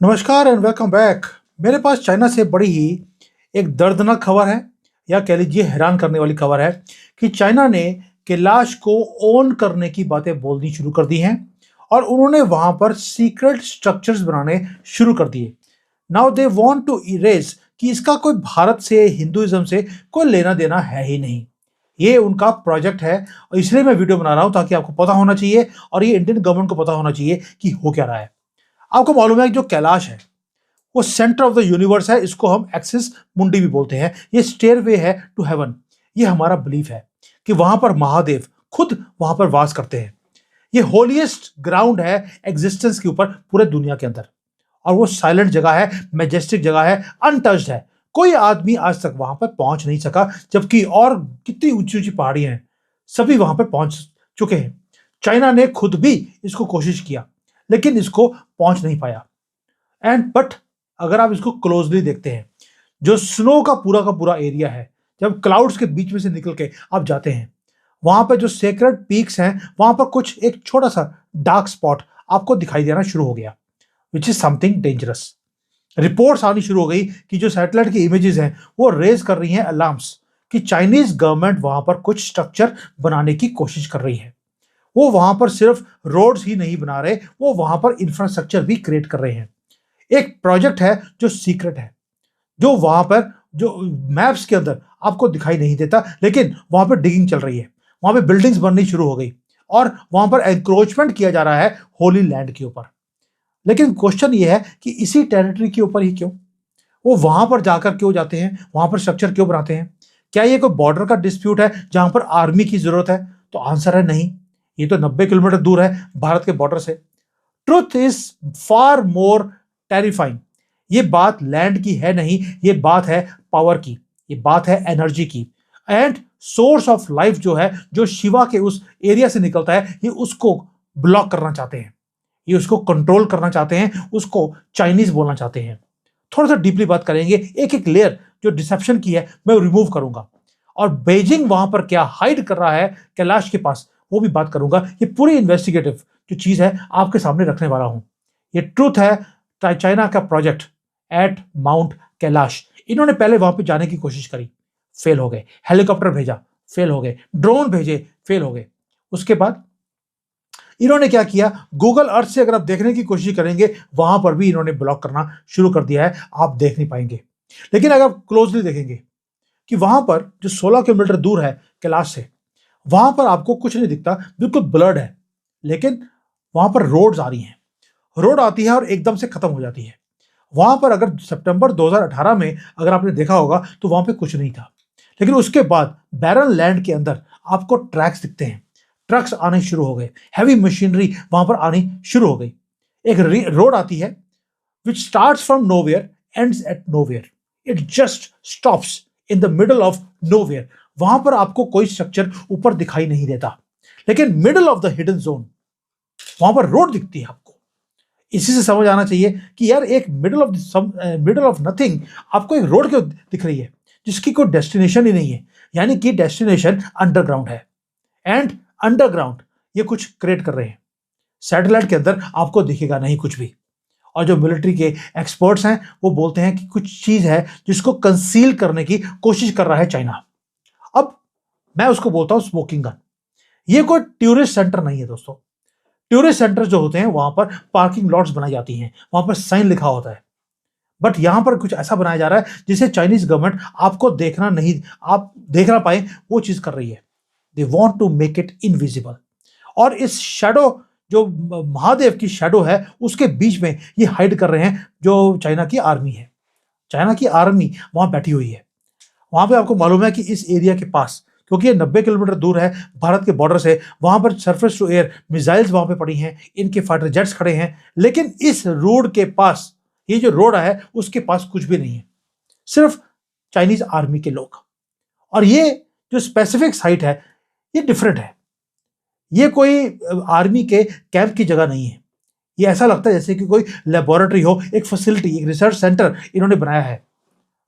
नमस्कार and welcome back. मेरे पास China से बड़ी ही एक दर्दनाक खबर है, या कह लीजिए हैरान करने वाली खबर है कि चाइना ने कैलाश को ओन करने की बातें बोलनी शुरू कर दी हैं और उन्होंने वहां पर सीक्रेट स्ट्रक्चर्स बनाने शुरू कर दिए। Now they want to erase कि इसका कोई भारत से, हिंदुइज्म से कोई लेना देना है ही नहीं। ये उनका प्रोजेक्ट है और इसलिए मैं वीडियो बना रहा हूं ताकि आपको पता होना चाहिए और ये इंडियन गवर्नमेंट को पता होना चाहिए कि हो क्या रहा है। आपको मालूम है कि जो कैलाश है वो सेंटर ऑफ द यूनिवर्स है। इसको हम एक्सिस मुंडी भी बोलते हैं। ये स्टेयरवे है टू हेवन। ये हमारा बिलीफ है कि वहां पर महादेव खुद वहां पर वास करते हैं। ये होलीएस्ट ग्राउंड है एग्जिस्टेंस के ऊपर पूरे दुनिया के अंदर। और वो साइलेंट जगह है, मैजेस्टिक जगह है, अनटच्ड है। कोई आदमी आज तक वहां पर पहुंच नहीं सका, जबकि और कितनी ऊंची ऊंची पहाड़ियां हैं, सभी वहां पर पहुंच चुके हैं। चाइना ने खुद भी इसको कोशिश किया लेकिन इसको पहुंच नहीं पाया। एंड बट अगर आप इसको क्लोजली देखते हैं, जो स्नो का पूरा एरिया है, जब क्लाउड्स के बीच में से निकल के आप जाते हैं, वहां पर जो सेक्रेड पीक्स हैं, वहां पर कुछ एक छोटा सा डार्क स्पॉट आपको दिखाई देना शुरू हो गया, which is something dangerous. Reports आनी शुरू हो गई कि जो सैटेलाइट की इमेजेस हैं वो रेज कर रही हैं अलार्म्स कि चाइनीज गवर्नमेंट वहां पर कुछ स्ट्रक्चर बनाने की कोशिश कर रही है। वो वहां पर सिर्फ रोड्स ही नहीं बना रहे, वो वहां पर इंफ्रास्ट्रक्चर भी क्रिएट कर रहे हैं। एक प्रोजेक्ट है जो सीक्रेट है, जो वहां पर जो मैप्स के अंदर आपको दिखाई नहीं देता, लेकिन वहां पर डिगिंग चल रही है, वहां पर बिल्डिंग्स बननी शुरू हो गई और वहां पर एंक्रोचमेंट किया जा रहा है होली लैंड के ऊपर। लेकिन क्वेश्चन ये है कि इसी टेरिटरी के ऊपर ही क्यों? वो वहां पर जाकर क्यों जाते हैं, वहां पर स्ट्रक्चर क्यों बनाते हैं? क्या ये कोई बॉर्डर का डिस्प्यूट है जहां पर आर्मी की जरूरत है? तो आंसर है नहीं। ये तो 90 किलोमीटर दूर है भारत के बॉर्डर से। Truth is far more terrifying. ये बात लैंड की है नहीं, ये बात है पावर की, ये बात है एनर्जी की। एंड सोर्स ऑफ लाइफ जो है, जो शिवा के उस एरिया से निकलता है, ये उसको ब्लॉक करना चाहते हैं, ये उसको कंट्रोल करना चाहते हैं, उसको चाइनीज बोलना चाहते हैं। थोड़ा सा डीपली बात करेंगे, एक एक लेयर जो डिसेप्शन की है मैं रिमूव करूंगा, और बेजिंग वहां पर क्या हाइड कर रहा है कैलाश के पास वो भी बात करूंगा। ये पूरी इन्वेस्टिगेटिव जो चीज है आपके सामने रखने वाला हूं। ये ट्रूथ है चाइना का प्रोजेक्ट एट माउंट कैलाश। इन्होंने पहले वहां पे जाने की कोशिश करी, फेल हो गए। हेलीकॉप्टर भेजा, फेल हो गए। ड्रोन भेजे, फेल हो गए। उसके बाद इन्होंने क्या किया, गूगल अर्थ से अगर आप देखने की कोशिश करेंगे, वहां पर भी इन्होंने ब्लॉक करना शुरू कर दिया है, आप देख नहीं पाएंगे। लेकिन अगर आप क्लोजली देखेंगे कि वहां पर जो 16 किलोमीटर दूर है कैलाश से, वहां पर आपको कुछ नहीं दिखता, बिल्कुल ब्लर्ड है। लेकिन वहां पर रोड्स आ रही हैं, रोड आती है और एकदम से खत्म हो जाती है। वहां पर अगर सितंबर 2018 में अगर आपने देखा होगा तो वहां पे कुछ नहीं था। लेकिन उसके बाद बैरन लैंड के अंदर आपको ट्रैक्स दिखते हैं, ट्रक्स आने शुरू हो गए, हैवी मशीनरी वहां पर आनी शुरू हो गई। एक रोड आती है which starts from nowhere, ends at nowhere. It just stops in the middle of nowhere. वहां पर आपको कोई स्ट्रक्चर ऊपर दिखाई नहीं देता, लेकिन middle of the hidden zone वहां पर रोड दिखती है आपको। इसी से समझ आना चाहिए कि यार एक मिडल ऑफ नथिंग आपको एक रोड क्यों दिख रही है जिसकी कोई डेस्टिनेशन ही नहीं है। यानी कि डेस्टिनेशन अंडरग्राउंड है, एंड अंडरग्राउंड ये कुछ क्रिएट कर रहे हैं। सैटेलाइट के अंदर आपको दिखेगा नहीं कुछ भी। और जो मिलिट्री के एक्सपर्ट्स हैं वो बोलते हैं कि कुछ चीज है जिसको कंसील करने की कोशिश कर रहा है चाइना। अब मैं उसको बोलता हूं स्मोकिंग गन। ये कोई टूरिस्ट सेंटर नहीं है दोस्तों। टूरिस्ट सेंटर जो होते हैं वहां पर पार्किंग लॉट्स बनाई जाती हैं, वहां पर साइन लिखा होता है। बट यहां पर कुछ ऐसा बनाया जा रहा है जिसे चाइनीज गवर्नमेंट आपको देखना नहीं, आप देख ना पाए, वो चीज कर रही है। They want to make it invisible. और इस शैडो, जो महादेव की शैडो है, उसके बीच में ये हाइड कर रहे हैं जो चाइना की आर्मी है। चाइना की आर्मी वहां बैठी हुई है। वहां पे आपको मालूम है कि इस एरिया के पास, क्योंकि ये 90 किलोमीटर दूर है भारत के बॉर्डर से, वहां पर सरफेस टू एयर मिसाइल्स वहां पे पड़ी हैं, इनके फाइटर जेट्स खड़े हैं। लेकिन इस रोड के पास, ये जो रोड है उसके पास कुछ भी नहीं है, सिर्फ चाइनीज आर्मी के लोग। और ये जो स्पेसिफिक साइट है ये डिफरेंट है। ये कोई आर्मी के कैंप की जगह नहीं है। ये ऐसा लगता है जैसे कि कोई लेबोरेटरी हो, एक फैसिलिटी, एक रिसर्च सेंटर इन्होंने बनाया है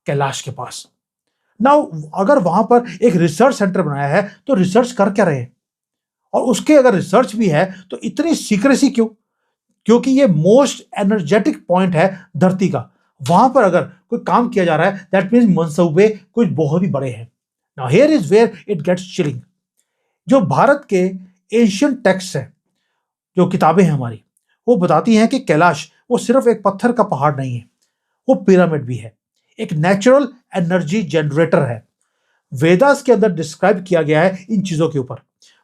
कैलाश के पास। नाउ अगर वहां पर एक रिसर्च सेंटर बनाया है तो रिसर्च कर क्या रहे हैं? और उसके अगर रिसर्च भी है तो इतनी सीक्रेसी क्यों? क्योंकि ये मोस्ट एनर्जेटिक पॉइंट है धरती का। वहां पर अगर कोई काम किया जा रहा है, दैट मीन्स मंसूबे कुछ बहुत ही बड़े हैं। Now here is where it gets chilling. जो भारत के एशियन टेक्स्ट है, जो किताबें हैं हमारी, वो बताती हैं कि कैलाश वो सिर्फ एक पत्थर का पहाड़ नहीं है, वो पिरामिड भी है, एक नेचुरल एनर्जी जनरेटर है। वेदास के अंदर डिस्क्राइब किया गया है इन चीजों के ऊपर।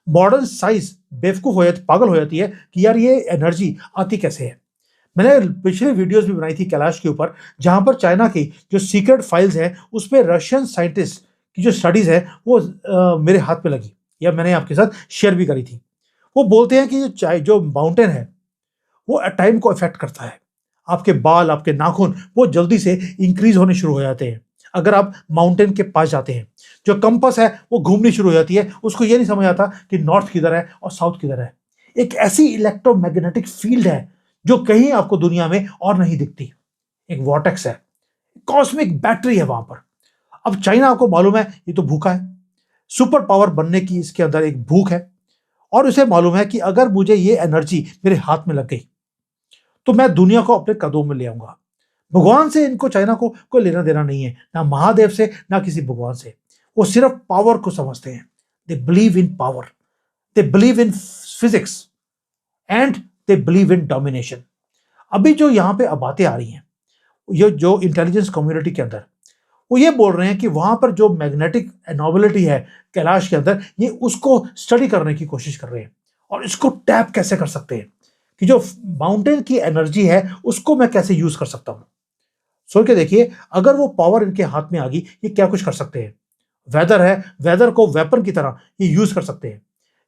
मॉडर्न साइंस बेवकूफ हो जाती, पागल हो जाती है कि यार ये एनर्जी आती कैसे है। मैंने पिछले वीडियोस भी बनाई थी कैलाश के ऊपर, जहां पर चाइना की जो सीक्रेट फाइल्स हैं उसमें रशियन साइंटिस्ट की जो स्टडीज है वो मेरे हाथ पे लगी, या मैंने आपके साथ शेयर भी करी थी। वो बोलते हैं कि जो माउंटेन है वो टाइम को इफेक्ट करता है। आपके बाल, आपके नाखून वो जल्दी से इंक्रीज होने शुरू हो जाते हैं अगर आप माउंटेन के पास जाते हैं। जो कंपास है वो घूमनी शुरू हो जाती है, उसको ये नहीं समझ आता कि नॉर्थ किधर है और साउथ किधर है। एक ऐसी इलेक्ट्रोमैग्नेटिक फील्ड है जो कहीं आपको दुनिया में और नहीं दिखती। एक वॉर्टेक्स है, कॉस्मिक बैटरी है वहां पर। अब चाइना, आपको मालूम है, ये तो भूखा है, सुपर पावर बनने की इसके अंदर एक भूख है, और उसे मालूम है कि अगर मुझे ये एनर्जी मेरे हाथ में लग गई तो मैं दुनिया को अपने कदमों में ले आऊंगा। भगवान से इनको, चाइना को कोई लेना देना नहीं है, ना महादेव से ना किसी भगवान से। वो सिर्फ पावर को समझते हैं। They believe in power, they believe in physics and they believe in domination. अभी जो यहां पे अब बातें आ रही हैं, ये जो इंटेलिजेंस कम्युनिटी के अंदर, वो ये बोल रहे हैं कि वहां पर जो मैग्नेटिक एनोबिलिटी है कैलाश के अंदर, ये उसको स्टडी करने की कोशिश कर रहे हैं और इसको टैप कैसे कर सकते हैं, कि जो माउंटेन की एनर्जी है उसको मैं कैसे यूज कर सकता हूं। सोच के देखिए, अगर वो पावर इनके हाथ में आ गई, ये क्या कुछ कर सकते हैं। वेदर है, वेदर को वेपन की तरह ये यूज कर सकते हैं।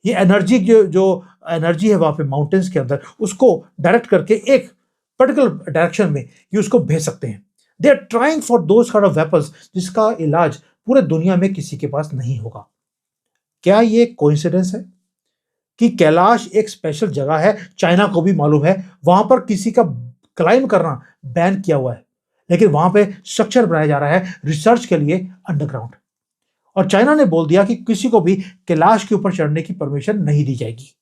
ये एनर्जी, जो एनर्जी है वहां पे माउंटेन्स के अंदर, उसको डायरेक्ट करके एक पर्टिकुलर डायरेक्शन में ये उसको भेज सकते हैं। They are trying for those kind of weapons जिसका इलाज पूरे दुनिया में किसी के पास नहीं होगा। क्या ये कोइंसिडेंस है कि कैलाश एक स्पेशल जगह है? चाइना को भी मालूम है, वहां पर किसी का क्लाइंब करना बैन किया हुआ है, लेकिन वहां पे स्ट्रक्चर बनाया जा रहा है रिसर्च के लिए अंडरग्राउंड। और चाइना ने बोल दिया कि किसी को भी कैलाश के ऊपर चढ़ने की परमिशन नहीं दी जाएगी।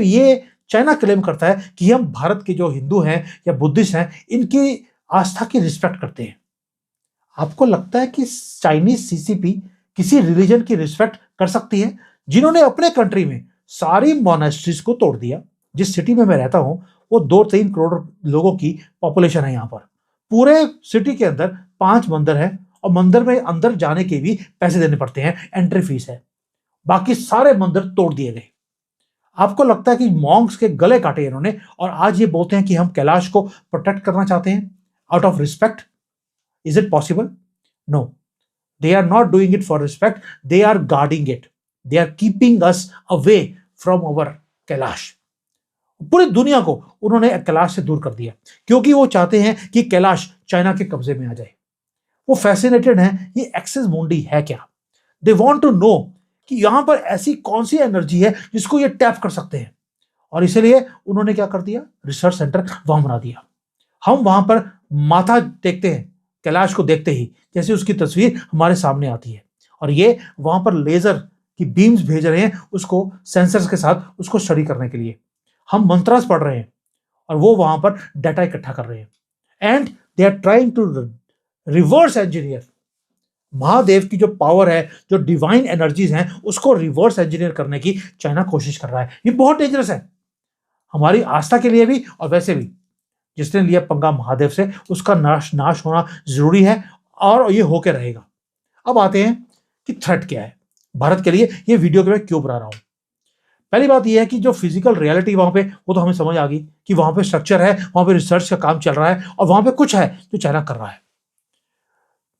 ये चाइना क्लेम करता है कि हम भारत के जो हिंदू हैं या बुद्धिस्ट हैं, इनकी आस्था की रिस्पेक्ट करते हैं। आपको लगता है कि चाइनीज सीसीपी किसी रिलीजन की रिस्पेक्ट कर सकती है, जिन्होंने अपने कंट्री में सारी मोनेस्ट्रीज को तोड़ दिया? जिस सिटी में मैं रहता हूं वो 2-3 करोड़ लोगों की पॉपुलेशन है। यहां पर पूरे सिटी के अंदर 5 मंदिर है, और मंदिर में अंदर जाने के भी पैसे देने पड़ते हैं, एंट्री फीस है। बाकी सारे मंदिर तोड़ दिए गए। आपको लगता है कि मॉन्क्स के गले काटे इन्होंने, और आज ये बोलते हैं कि हम कैलाश को प्रोटेक्ट करना चाहते हैं out of respect? Is it possible? No, they are not doing it for respect, they are guarding it, they are keeping us away from our Kailash. पूरी दुनिया को उन्होंने कैलाश से दूर कर दिया, क्योंकि वो चाहते हैं कि कैलाश चाइना के कब्जे में आ जाए। वो फैसिनेटेड हैं, ये एक्सेस मुंडी है क्या। दे वॉन्ट टू नो कि यहां पर ऐसी कौन सी एनर्जी है जिसको ये टैप कर सकते हैं, और इसीलिए उन्होंने क्या कर दिया, रिसर्च सेंटर वहां बना दिया। हम वहां पर माथा टेकते हैं कैलाश को देखते ही, जैसे उसकी तस्वीर हमारे सामने आती है, और ये वहां पर लेजर की बीम्स भेज रहे हैं उसको, सेंसर्स के साथ उसको स्टडी करने के लिए। हम मंत्रास पढ़ रहे हैं और वो वहां पर डाटा इकट्ठा कर रहे हैं, and they are trying to reverse engineer Mahadev की जो पावर है, जो डिवाइन एनर्जीज हैं, उसको रिवर्स इंजीनियर करने की चाइना कोशिश कर रहा है। ये बहुत डेंजरस है हमारी आस्था के लिए भी, और वैसे भी जिसने लिया पंगा महादेव से, उसका नाश होना जरूरी है, और ये होके रहेगा। अब आते हैं कि थ्रेट क्या है भारत के लिए, ये वीडियो के मैं क्यों बना रहा हूं। पहली बात यह है कि जो फिजिकल रियलिटी वहां पे, वो तो हमें समझ आ गई कि वहां पे स्ट्रक्चर है, वहां पे रिसर्च का काम चल रहा है, और वहां पे कुछ है जो चाइना कर रहा है।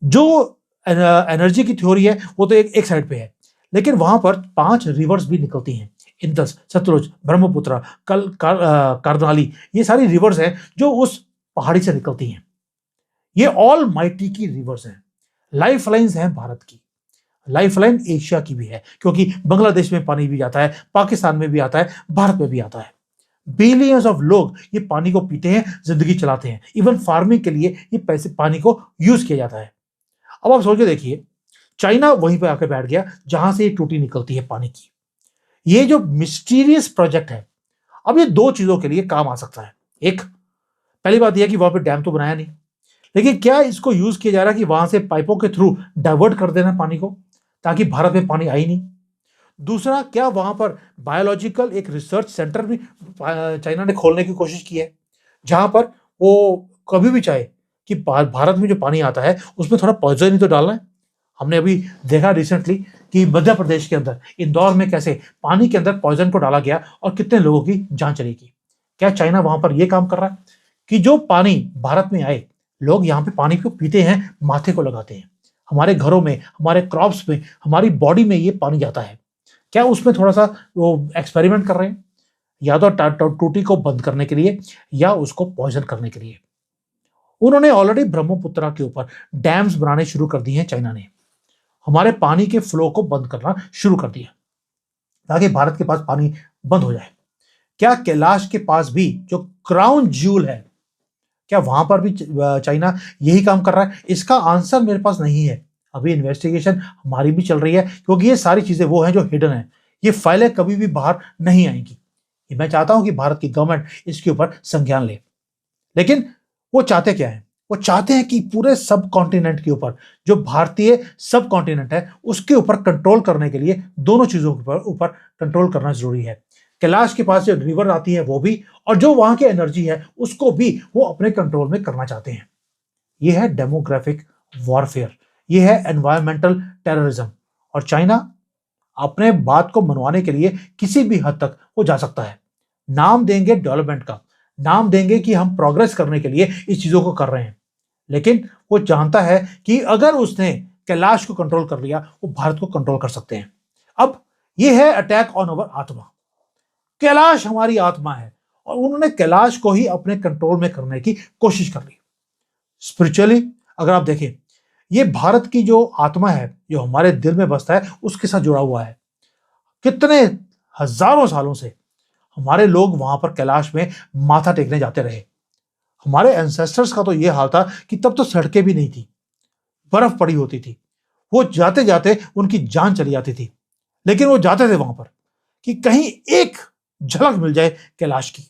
जो एनर्जी की थ्योरी है वो तो एक साइड पे है, लेकिन वहां पर 5 रिवर्स भी निकलती हैं, इंदस, सतलुज, ब्रह्मपुत्र, करनाली, ये सारी रिवर्स हैं जो उस पहाड़ी से निकलती हैं। ये ऑल माइटी की रिवर्स हैं, लाइफ लाइन्स हैं भारत की, लाइफ लाइन एशिया की भी है, क्योंकि बांग्लादेश में पानी भी आता है, पाकिस्तान में भी आता है, भारत में भी आता है। बिलियंस ऑफ लोग ये पानी को पीते हैं, जिंदगी चलाते हैं। इवन फार्मिंग के लिए ये पैसे, पानी को यूज किया जाता है। अब आप सोच के देखिए, चाइना वहीं पर आकर बैठ गया जहां से ये टूटी निकलती है पानी की। ये जो मिस्टीरियस प्रोजेक्ट है, अब ये 2 चीजों के लिए काम आ सकता है। एक पहली बात यह है कि वहां पे डैम तो बनाया नहीं, लेकिन क्या इसको यूज किया जा रहा है कि वहां से पाइपों के थ्रू डाइवर्ट कर देना पानी को, ताकि भारत में पानी आई नहीं। दूसरा, क्या वहां पर बायोलॉजिकल एक रिसर्च सेंटर भी चाइना ने खोलने की कोशिश की है, जहां पर वो कभी भी चाहे कि भारत में जो पानी आता है उसमें थोड़ा पॉइजन ही तो डालना है। हमने अभी देखा रिसेंटली कि मध्य प्रदेश के अंदर इंदौर में कैसे पानी के अंदर पॉइजन को डाला गया और कितने लोगों की जान चली गई। क्या चाइना वहां पर यह काम कर रहा है कि जो पानी भारत में आए, लोग यहाँ पे पानी को पीते हैं, माथे को लगाते हैं, हमारे घरों में, हमारे क्रॉप्स में, हमारी बॉडी में ये पानी जाता है, क्या उसमें थोड़ा सा वो एक्सपेरिमेंट कर रहे हैं, या तो टूटी को बंद करने के लिए या उसको पॉइजन करने के लिए। उन्होंने ऑलरेडी ब्रह्मपुत्रा के ऊपर डैम्स बनाने शुरू कर दिए हैं चाइना ने, हमारे पानी के फ्लो को बंद करना शुरू कर दिया ताकि भारत के पास पानी बंद हो जाए। क्या कैलाश के पास भी जो क्राउन ज्यूल है, क्या वहां पर भी चाइना यही काम कर रहा है? इसका आंसर मेरे पास नहीं है। अभी इन्वेस्टिगेशन हमारी भी चल रही है, क्योंकि ये सारी चीजें वो हैं जो हिडन है, ये फाइलें कभी भी बाहर नहीं आएंगी। मैं चाहता हूं कि भारत की गवर्नमेंट इसके ऊपर संज्ञान ले, लेकिन वो चाहते क्या है? वो चाहते हैं कि पूरे सब कॉन्टिनेंट के ऊपर, जो भारतीय सब कॉन्टिनेंट है उसके ऊपर कंट्रोल करने के लिए दोनों चीजों के ऊपर कंट्रोल करना जरूरी है। कैलाश के पास जो रिवर आती है वो भी, और जो वहां की एनर्जी है उसको भी वो अपने कंट्रोल में करना चाहते हैं। ये है डेमोग्राफिक वॉरफेयर, ये है एनवायरमेंटल टेररिज्म। और चाइना अपने बात को मनवाने के लिए किसी भी हद तक वो जा सकता है। नाम देंगे डेवलपमेंट का, नाम देंगे कि हम प्रोग्रेस करने के लिए इस चीजों को कर रहे हैं, लेकिन वो जानता है कि अगर उसने कैलाश को कंट्रोल कर लिया, वो भारत को कंट्रोल कर सकते हैं। अब ये है अटैक ऑन अवर आत्मा। कैलाश हमारी आत्मा है और उन्होंने कैलाश को ही अपने कंट्रोल में करने की कोशिश कर ली। स्पिरिचुअली अगर आप देखें, ये भारत की जो आत्मा है, जो हमारे दिल में बसता है, उसके साथ जुड़ा हुआ है। कितने हजारों सालों से हमारे लोग वहां पर कैलाश में माथा टेकने जाते रहे। हमारे एंसेस्टर्स का तो ये हाल था कि तब तो सड़कें भी नहीं थी, बर्फ पड़ी होती थी, वो जाते जाते उनकी जान चली जाती थी, लेकिन वो जाते थे वहां पर कि कहीं एक झलक मिल जाए कैलाश की।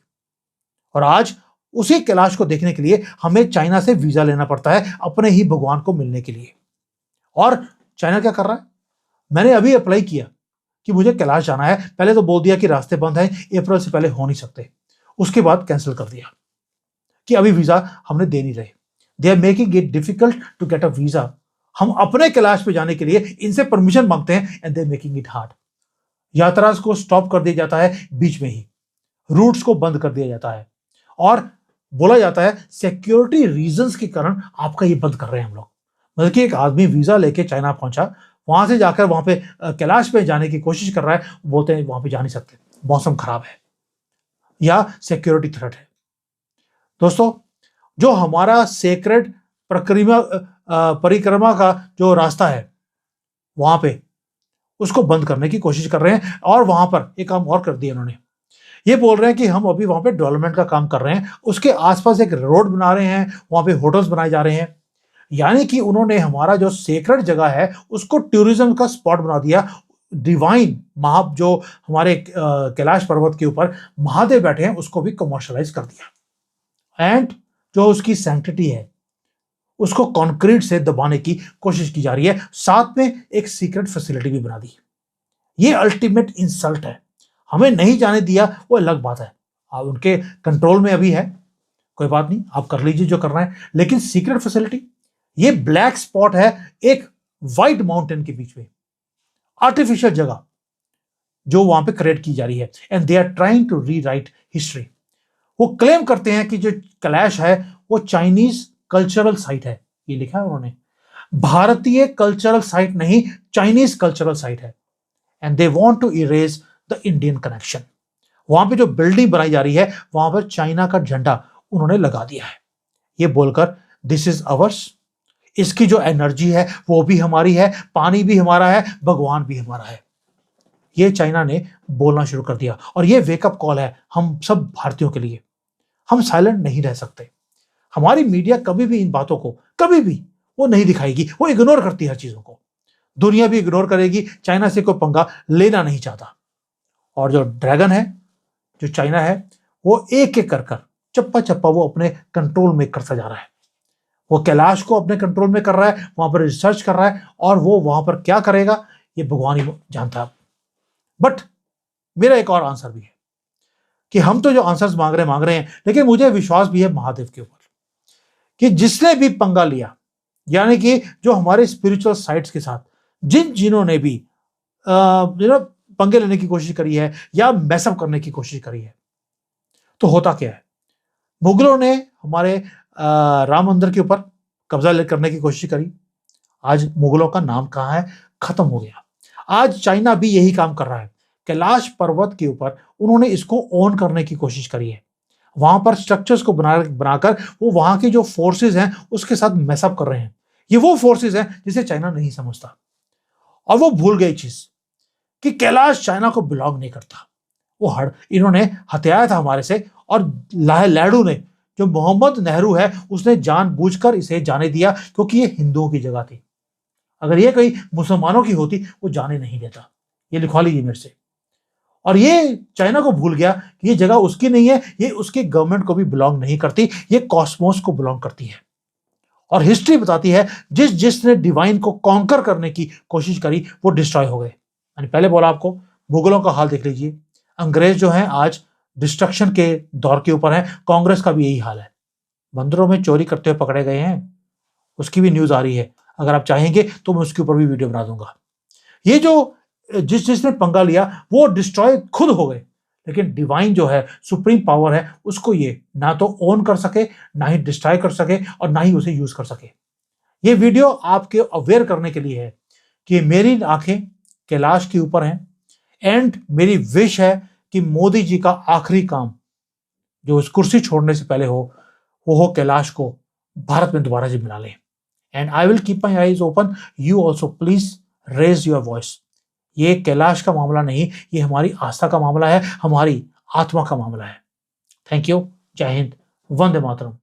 और आज उसी कैलाश को देखने के लिए हमें चाइना से वीजा लेना पड़ता है अपने ही भगवान को मिलने के लिए। और चाइना क्या कर रहा है? मैंने अभी अप्लाई किया कि मुझे कैलाश जाना है, पहले तो बोल दिया कि रास्ते बंद हैं, अप्रैल से पहले हो नहीं सकते, उसके बाद कैंसिल कर दिया कि अभी वीजा हमने दे नहीं रहे। They are making it difficult to get a visa. हम अपने कैलाश पे जाने के लिए इनसे परमिशन मांगते हैं and they making it hard. यात्रा को स्टॉप कर दिया जाता है बीच में ही, रूट्स को बंद कर दिया जाता है, और बोला जाता है सिक्योरिटी रीजंस के कारण आपका ये बंद कर रहे हैं हम लोग। मतलब कि एक आदमी वीजा लेके चाइना पहुंचा, वहां से जाकर वहां पे कैलाश पे जाने की कोशिश कर रहा है, बोलते हैं वहां पे जा नहीं सकते, मौसम खराब है या सिक्योरिटी थ्रेट है। दोस्तों, जो हमारा सेक्रेड परिक्रमा का जो रास्ता है वहां पे, उसको बंद करने की कोशिश कर रहे हैं। और वहां पर एक काम और कर दिया इन्होंने, ये बोल रहे हैं कि हम अभी वहां पे डेवलपमेंट का काम कर रहे हैं, उसके आसपास एक रोड बना रहे हैं, वहां पे होटल्स बनाए जा रहे हैं। यानी कि उन्होंने हमारा जो सेक्रेड जगह है उसको टूरिज्म का स्पॉट बना दिया। डिवाइन जो हमारे कैलाश पर्वत के ऊपर महादेव बैठे हैं, उसको भी कमर्शलाइज कर दिया। एंड जो उसकी सैंक्टिटी है उसको कंक्रीट से दबाने की कोशिश की जा रही है, साथ में एक सीक्रेट फैसिलिटी भी बना दी। ये अल्टीमेट इंसल्ट है। हमें नहीं जाने दिया वो अलग बात है, आप उनके कंट्रोल में अभी है, कोई बात नहीं, आप कर लीजिए जो करना है, लेकिन सीक्रेट फैसिलिटी, ये ब्लैक स्पॉट है एक व्हाइट माउंटेन के बीच में, आर्टिफिशियल जगह जो वहां पे क्रिएट की जा रही है। And they are trying to rewrite history. वो क्लेम करते हैं कि जो कैलाश है वो चाइनीज कल्चरल साइट है, ये लिखा है उन्होंने, भारतीय कल्चरल साइट नहीं, चाइनीज कल्चरल साइट है। And they want to erase the Indian connection. वहां पे जो बिल्डिंग बनाई जा रही है वहां पर चाइना का झंडा उन्होंने लगा दिया है, ये बोलकर दिस इज अवर्स। इसकी जो एनर्जी है वो भी हमारी है, पानी भी हमारा है, भगवान भी हमारा है। ये चाइना ने बोलना शुरू कर दिया और ये वेकअप कॉल है हम सब भारतीयों के लिए। हम साइलेंट नहीं रह सकते। हमारी मीडिया कभी भी इन बातों को कभी भी वो नहीं दिखाएगी, वो इग्नोर करती है हर चीजों को। दुनिया भी इग्नोर करेगी, चाइना से कोई पंगा लेना नहीं चाहता। और जो ड्रैगन है, जो चाइना है, वो एक एक कर चप्पा चप्पा वो अपने कंट्रोल में करता जा रहा है। वो कैलाश को अपने कंट्रोल में कर रहा है, वहां पर रिसर्च कर रहा है, और वो वहां पर क्या करेगा ये भगवान ही जानता है। बट मेरा एक और आंसर भी है कि हम तो जो आंसर्स मांग रहे हैं, लेकिन मुझे विश्वास भी है महादेव के ऊपर कि जिसने भी पंगा लिया, यानी कि जो हमारे स्पिरिचुअल साइट्स के साथ जिन्होंने भी पंगे लेने की कोशिश करी है या मैसअप करने की कोशिश करी है, तो होता क्या है, मुगलों ने हमारे राम मंदिर के ऊपर कब्जा करने की कोशिश करी। आज मुगलों का नाम कहां है, खत्म हो गया। आज चाइना भी यही काम कर रहा है। कैलाश पर्वत के ऊपर उन्होंने इसको ओन करने की कोशिश करी है। वहां पर स्ट्रक्चर्स को बनाकर वो वहां के जो फोर्सेस हैं उसके साथ मैसअप कर रहे हैं। ये वो फोर्सेस हैं जिसे चाइना नहीं समझता, और वो भूल गई चीज कि कैलाश चाइना को बिलोंग नहीं करता। वो इन्होंने हथियाया था हमारे से, और लाडू ने, जो मोहम्मद नेहरू है, उसने जानबूझकर इसे जाने दिया क्योंकि ये हिंदुओं की जगह थी। अगर ये कहीं मुसलमानों की होती वो जाने नहीं देता। ये लिखवा लीजिए मेरे से। और ये चाइना को भूल गया कि ये जगह उसकी नहीं है, ये उसकी गवर्नमेंट को भी बिलोंग नहीं करती, ये कॉस्मोस को बिलोंग करती है। और हिस्ट्री बताती है जिसने डिवाइन को कॉन्कर करने की कोशिश करी वो डिस्ट्रॉय हो गए। मैंने पहले बोला आपको, मुगलों का हाल देख लीजिए। अंग्रेज जो हैं आज डिस्ट्रक्शन के दौर के ऊपर है। कांग्रेस का भी यही हाल है। मंदिरों में चोरी करते हुए पकड़े गए हैं, उसकी भी न्यूज आ रही है। अगर आप चाहेंगे तो मैं उसके ऊपर भी वीडियो बना दूंगा। ये जो जिसने पंगा लिया वो डिस्ट्रॉय खुद हो गए, लेकिन डिवाइन जो है, सुप्रीम पावर है, उसको ये ना तो ओन कर सके, ना ही डिस्ट्रॉय कर सके, और ना ही उसे यूज कर सके। ये वीडियो आपके अवेयर करने के लिए है कि मेरी आंखें कैलाश के ऊपर हैं, एंड मेरी विश है कि मोदी जी का आखिरी काम जो इस कुर्सी छोड़ने से पहले हो, वो हो कैलाश को भारत में दोबारा जी मिला ले। And I will keep my eyes open, you also please raise your voice. ये कैलाश का मामला नहीं, ये हमारी आस्था का मामला है, हमारी आत्मा का मामला है। Thank you. जय हिंद। वंदे मातरम।